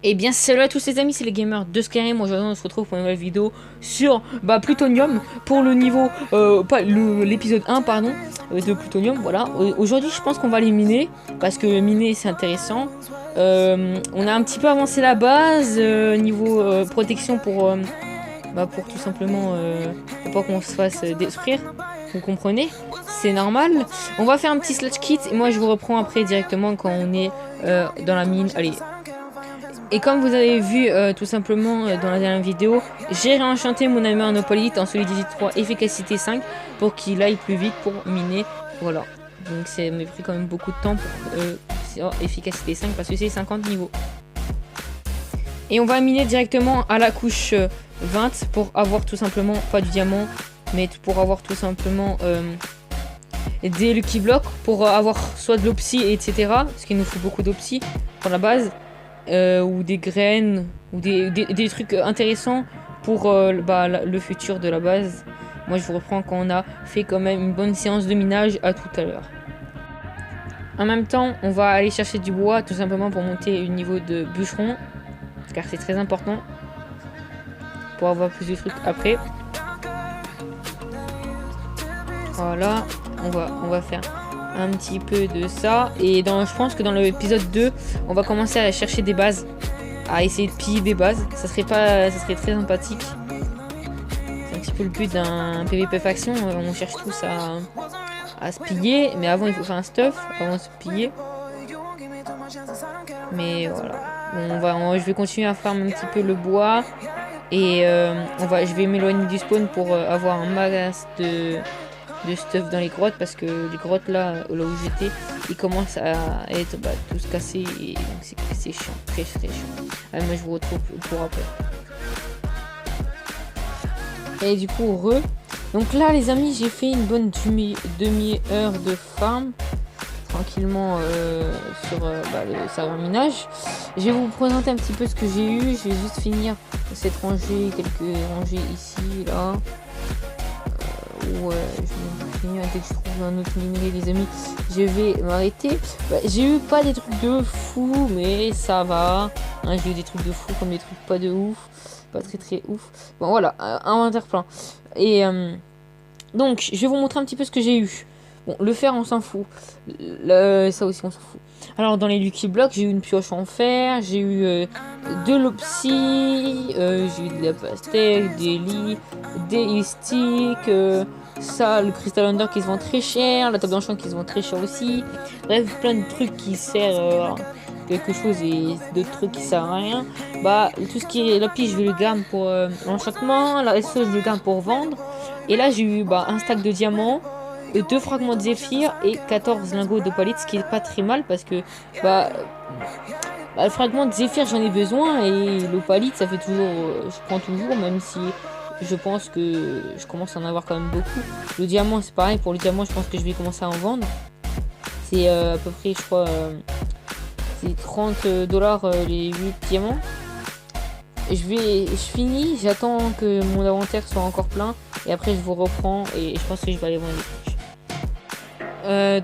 Et bien salut à tous les amis, c'est les gamers de Skyrim. Aujourd'hui on se retrouve pour une nouvelle vidéo sur Plutonium pour le niveau, pas l'épisode 1 pardon, de Plutonium. Voilà, aujourd'hui je pense qu'on va aller miner, parce que miner c'est intéressant. On a un petit peu avancé la base, niveau protection pour tout simplement pour pas qu'on se fasse détruire. Vous comprenez, c'est normal. On va faire un petit sludge kit et moi je vous reprends après directement quand on est dans la mine. Allez. Et comme vous avez vu tout simplement dans la dernière vidéo, j'ai réenchanté mon ami Arnopolite en solidité 3 efficacité 5 pour qu'il aille plus vite pour miner. Voilà. Donc ça m'a pris quand même beaucoup de temps pour efficacité 5 parce que c'est 50 niveaux. Et on va miner directement à la couche 20 pour avoir tout simplement, pas du diamant, mais pour avoir tout simplement des Lucky Blocks, pour avoir soit de l'opsie, etc. Parce qu'il nous faut beaucoup d'opsie pour la base. Ou des graines, ou des trucs intéressants pour le futur de la base. Moi je vous reprends quand on a fait quand même une bonne séance de minage. À tout à l'heure. En même temps on va aller chercher du bois tout simplement pour monter le niveau de bûcheron, car c'est très important pour avoir plus de trucs après. Voilà, on va faire un petit peu de ça, et je pense que dans l'épisode 2 on va commencer à chercher des bases, à essayer de piller des bases. Ça serait très sympathique. C'est un petit peu le but d'un PvP faction. On cherche tous à se piller, mais avant il faut faire un stuff avant de se piller. Mais voilà, je vais continuer à farm un petit peu le bois, et je vais m'éloigner du spawn pour avoir un max de stuff dans les grottes, parce que les grottes là où j'étais, ils commencent à être tous cassés, et donc c'est chiant, très chiant. Allez, moi je vous retrouve pour après. Et du coup donc là les amis, j'ai fait une bonne demi-heure de farm tranquillement sur le serveur minage. Je vais vous présenter un petit peu ce que j'ai eu. Je vais juste finir cette rangée, quelques rangées ici, là. Ouais, je vais finir dès que je trouve un autre minerai, les amis. Je vais m'arrêter. J'ai eu pas des trucs de fou, mais ça va. Hein, j'ai eu des trucs de fou comme des trucs pas de ouf. Pas très ouf. Bon, voilà, inventaire plein. Et donc, je vais vous montrer un petit peu ce que j'ai eu. Bon, le fer, on s'en fout. Ça aussi, on s'en fout. Alors, dans les Lucky Blocks, j'ai eu une pioche en fer. J'ai eu de l'opsie. J'ai eu de la pastèque, des lits, des sticks. Ça, le Crystal Under qui se vend très cher. La table d'enchant qui se vend très cher aussi. Bref, plein de trucs qui servent quelque chose, et d'autres trucs qui servent à rien. Tout ce qui est lapis, je vais le garder pour l'enchantement. La SO, je le garde pour vendre. Et là, j'ai eu un stack de diamants, 2 fragments de zéphyr et 14 lingots d'opalite, ce qui est pas très mal, parce que le fragment de zéphyr j'en ai besoin, et l'opalite ça fait toujours, je prends toujours, même si je pense que je commence à en avoir quand même beaucoup. Le diamant c'est pareil, pour le diamant je pense que je vais commencer à en vendre. C'est à peu près, je crois, c'est 30 $ les 8 diamants. Je finis, j'attends que mon inventaire soit encore plein, et après je vous reprends, et je pense que je vais aller vendre des trucs.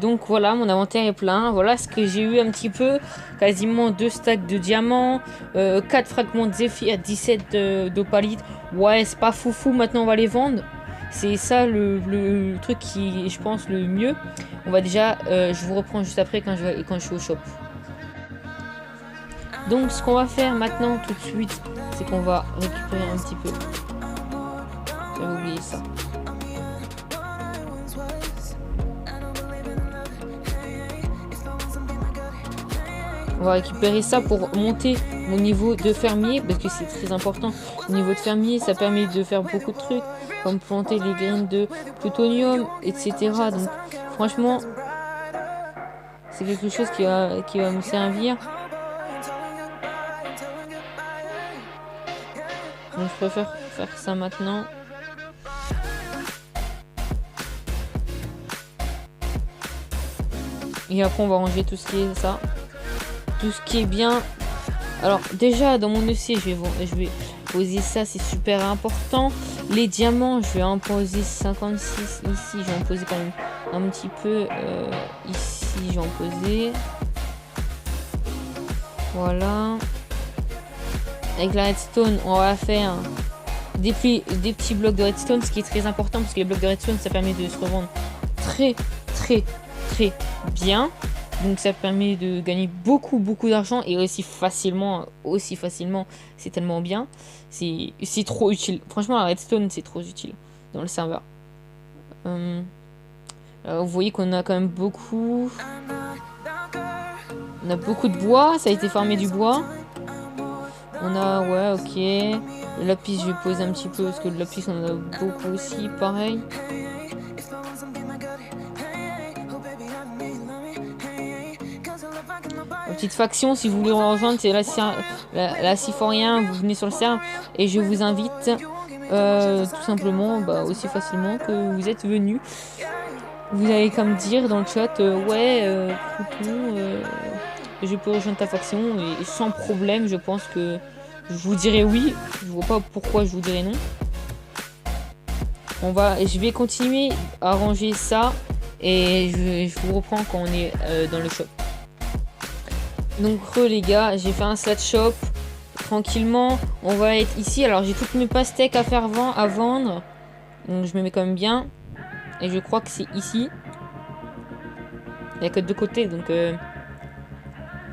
Donc voilà, mon inventaire est plein. Voilà ce que j'ai eu un petit peu. Quasiment 2 stacks de diamants, 4 fragments de zéphyr, 17 d'opalite. Ouais, c'est pas foufou. Maintenant on va les vendre. C'est ça le truc qui, je pense, le mieux. On va déjà, je vous reprends juste après quand je suis au shop. Donc ce qu'on va faire maintenant tout de suite, c'est qu'on va récupérer un petit peu. J'avais oublié ça. On va récupérer ça pour monter mon niveau de fermier, parce que c'est très important. Le niveau de fermier, ça permet de faire beaucoup de trucs, comme planter les graines de plutonium, etc. Donc franchement, c'est quelque chose qui va me servir. Donc je préfère faire ça maintenant. Et après on va ranger tout ce qui est ça. Tout ce qui est bien. Alors déjà dans mon EC je vais poser ça, c'est super important. Les diamants je vais en poser 56 ici. Je vais en poser quand même un petit peu ici. Je vais en poser. Voilà. avec la redstone, on va faire des petits blocs de redstone, ce qui est très important parce que les blocs de redstone, ça permet de se revendre très bien. Donc ça permet de gagner beaucoup d'argent et aussi facilement, c'est tellement bien. C'est trop utile. Franchement, la redstone, c'est trop utile dans le serveur. Vous voyez qu'on a quand même beaucoup... On a beaucoup de bois, ça a été farmé du bois. On a, ouais, ok. Le lapis, je vais poser un petit peu parce que le lapis, on en a beaucoup aussi, pareil. La petite faction, si vous voulez rejoindre, c'est la Syphorien. Vous venez sur le serveur et je vous invite tout simplement, aussi facilement que vous êtes venu. Vous allez comme dire dans le chat, ouais, je peux rejoindre ta faction et sans problème, je pense que je vous dirai oui. Je vois pas pourquoi je vous dirai non. Je vais continuer à ranger ça et je vous reprends quand on est dans le shop. Donc les gars, j'ai fait un slot shop tranquillement. On va être ici. Alors j'ai toutes mes pastèques à vendre. Donc je me mets quand même bien. Et je crois que c'est ici. Il n'y a que deux côtés, donc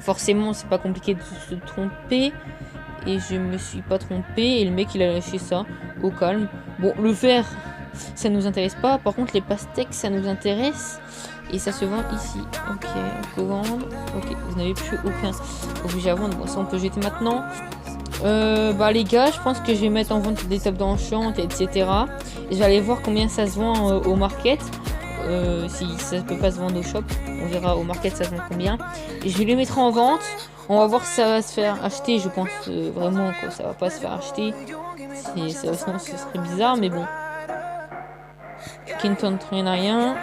forcément c'est pas compliqué de se tromper. Et je me suis pas trompé. Et le mec il a lâché ça au calme. Bon, le fer, ça nous intéresse pas. Par contre les pastèques, ça nous intéresse. Et ça se vend ici. Ok, on peut vendre. Ok, vous n'avez plus aucun objet à vendre. Bon, ça on peut jeter maintenant. Les gars, je pense que je vais mettre en vente des tables d'enchant, etc. Et je vais aller voir combien ça se vend au market. Si ça peut pas se vendre au shop, on verra au market ça se vend combien. Et je vais les mettre en vente. On va voir si ça va se faire acheter. Je pense vraiment que ça va pas se faire acheter. Sinon ce serait bizarre, mais bon. Qui ne tente rien.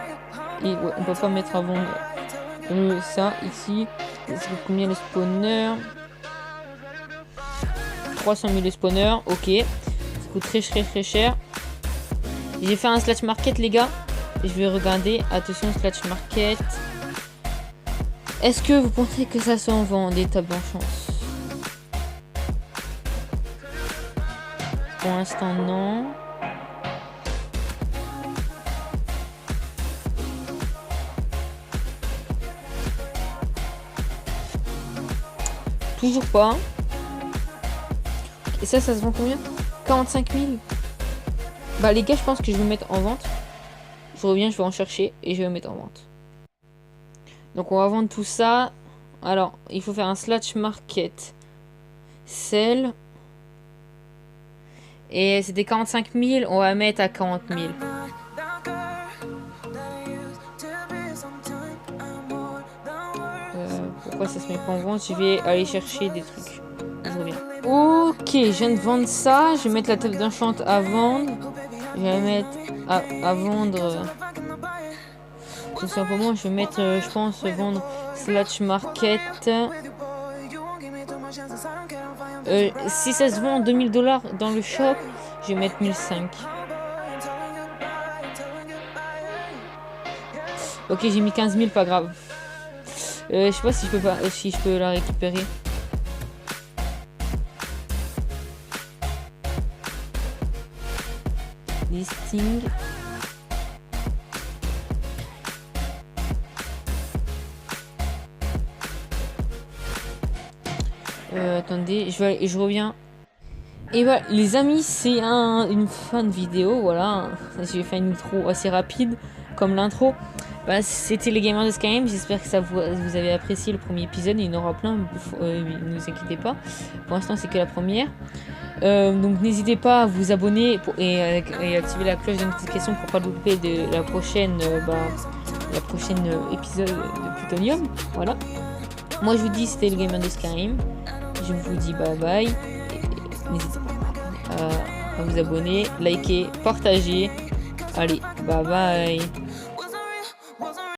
Et ouais, on peut pas mettre à vendre ça ici. Ça coûte combien le spawner? 300 000 le spawner, ok. Ça coûte très cher. J'ai fait un slash market les gars. Et je vais regarder. Attention, slash market. Est-ce que vous pensez que ça s'en vend des tables d'enchant? Pour l'instant non. Toujours pas. Et ça se vend combien? 45 000. Les gars, je pense que je vais mettre en vente. Je reviens, je vais en chercher et je vais mettre en vente. Donc on va vendre tout ça. Alors, il faut faire un slash market. Sell. Et c'était 45 000, on va mettre à 40 000. Pourquoi ça se met pas en vente? Je vais aller chercher des trucs. Je reviens. Ok, je viens de vendre ça. Je vais mettre la table d'enchant à vendre. Je vais mettre à vendre. Tout simplement, je vais mettre, je pense, vendre slash market. Si ça se vend 2000 $ dans le shop, je vais mettre 1005. Ok, j'ai mis 15 000, pas grave. Je sais pas si je peux la récupérer. Listing. Attendez, je reviens. Et voilà, les amis, c'est une fin de vidéo. Voilà, j'ai fait une intro assez rapide, comme l'intro. C'était les gamers de Skyrim. J'espère que vous avez apprécié le premier épisode. Il y en aura plein, ne vous inquiétez pas. Pour l'instant, c'est que la première. Donc, n'hésitez pas à vous abonner et activer la cloche de notification pour pas louper de la prochaine épisode de Plutonium. Voilà. Moi, je vous dis, c'était le gamer de Skyrim. Je vous dis bye bye. N'hésitez pas à vous abonner, liker, partager. Allez, bye bye.